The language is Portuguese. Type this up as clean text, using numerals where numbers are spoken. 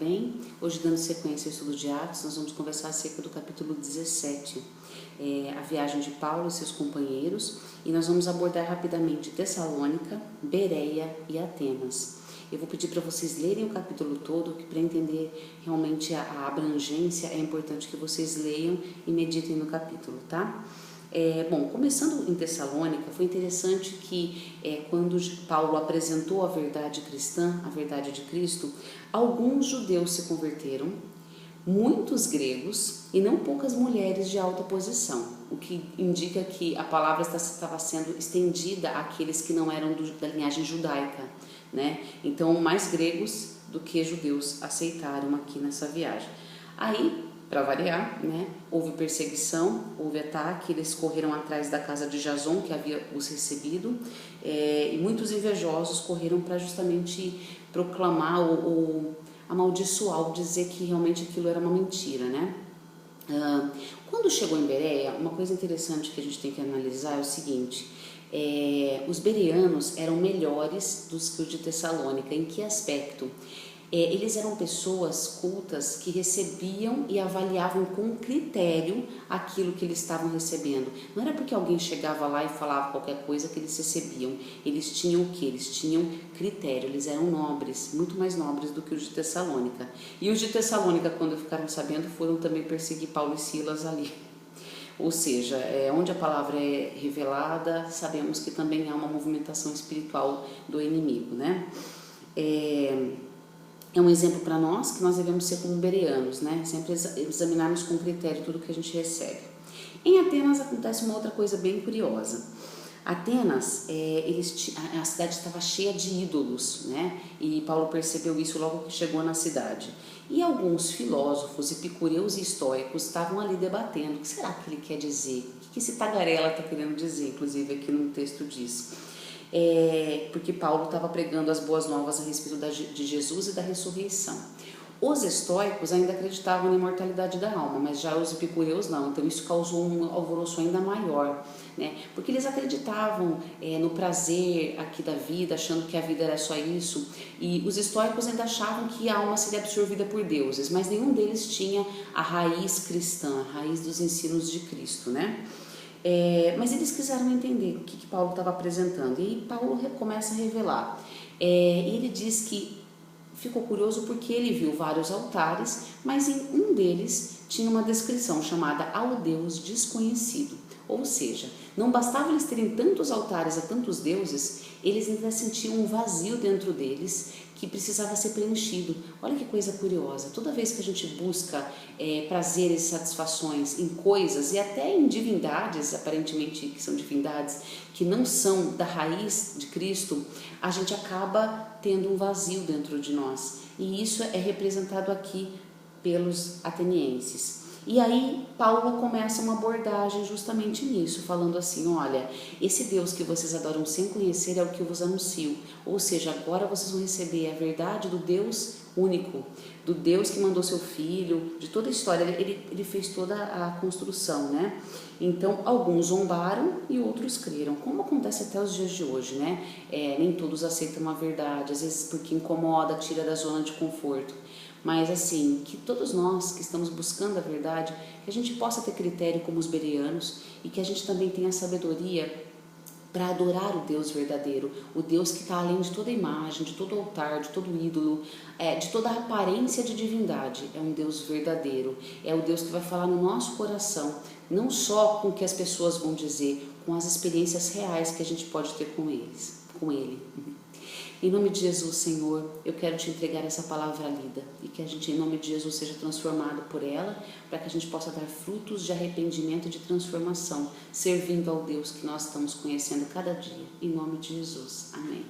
bem? Hoje, dando sequência ao estudo de Atos, nós vamos conversar acerca do capítulo 17, a viagem de Paulo e seus companheiros, e nós vamos abordar rapidamente Tessalônica, Bereia e Atenas. Eu vou pedir para vocês lerem o capítulo todo, que para entender realmente a abrangência é importante que vocês leiam e meditem no capítulo, tá? Bom, começando em Tessalônica, foi interessante que quando Paulo apresentou a verdade cristã, a verdade de Cristo, alguns judeus se converteram, muitos gregos e não poucas mulheres de alta posição, o que indica que a palavra estava sendo estendida àqueles que não eram da linhagem judaica, né? Então, mais gregos do que judeus aceitaram aqui nessa viagem. Aí, para variar, né, houve perseguição, houve ataque, eles correram atrás da casa de Jason, que havia os recebido, e muitos invejosos correram para justamente proclamar ou amaldiçoar, ou dizer que realmente aquilo era uma mentira, né? Quando chegou em Bereia, uma coisa interessante que a gente tem que analisar é o seguinte: os bereanos eram melhores do que os de Tessalônica. Em que aspecto? Eles eram pessoas cultas que recebiam e avaliavam com critério aquilo que eles estavam recebendo. Não era porque alguém chegava lá e falava qualquer coisa que eles recebiam. Eles tinham o quê? Eles tinham critério, eles eram nobres, muito mais nobres do que os de Tessalônica. E os de Tessalônica, quando ficaram sabendo, foram também perseguir Paulo e Silas ali. Ou seja, onde a palavra é revelada, sabemos que também há uma movimentação espiritual do inimigo, né? É um exemplo para nós que nós devemos ser como bereanos, né? Sempre examinarmos com critério tudo que a gente recebe. Em Atenas acontece uma outra coisa bem curiosa. Atenas, a cidade estava cheia de ídolos, né? E Paulo percebeu isso logo que chegou na cidade. E alguns filósofos, epicureus e estoicos estavam ali debatendo. O que será que ele quer dizer? O que esse tagarela está querendo dizer? Inclusive aqui no texto diz. Porque Paulo estava pregando as boas novas a respeito de Jesus e da ressurreição. Os estoicos ainda acreditavam na imortalidade da alma, mas já os epicureus não. Então isso causou um alvoroço ainda maior, né? Porque eles acreditavam no prazer aqui da vida, achando que a vida era só isso. E os estoicos ainda achavam que a alma seria absorvida por deuses, mas nenhum deles tinha a raiz cristã, a raiz dos ensinos de Cristo, né? Mas eles quiseram entender o que Paulo estava apresentando, e Paulo começa a revelar. Ele diz que ficou curioso porque ele viu vários altares, mas em um deles tinha uma descrição chamada ao Deus desconhecido. Ou seja, não bastava eles terem tantos altares a tantos deuses, eles ainda sentiam um vazio dentro deles que precisava ser preenchido. Olha que coisa curiosa, toda vez que a gente busca prazeres e satisfações em coisas e até em divindades, aparentemente que são divindades, que não são da raiz de Cristo, a gente acaba tendo um vazio dentro de nós. E isso é representado aqui pelos atenienses. E aí Paulo começa uma abordagem justamente nisso, falando assim: olha, esse Deus que vocês adoram sem conhecer é o que eu vos anuncio. Ou seja, agora vocês vão receber a verdade do Deus único, do Deus que mandou seu filho, de toda a história. Ele fez toda a construção, né? Então alguns zombaram e outros creram, como acontece até os dias de hoje, né? Nem todos aceitam a verdade, às vezes porque incomoda, tira da zona de conforto. Mas assim, que todos nós que estamos buscando a verdade, que a gente possa ter critério como os bereanos e que a gente também tenha sabedoria para adorar o Deus verdadeiro, o Deus que está além de toda imagem, de todo altar, de todo ídolo, de toda aparência de divindade. É um Deus verdadeiro, é o Deus que vai falar no nosso coração, não só com o que as pessoas vão dizer, com as experiências reais que a gente pode ter com Ele. Em nome de Jesus, Senhor, eu quero te entregar essa palavra lida e que a gente, em nome de Jesus, seja transformado por ela, para que a gente possa dar frutos de arrependimento e de transformação, servindo ao Deus que nós estamos conhecendo cada dia. Em nome de Jesus. Amém.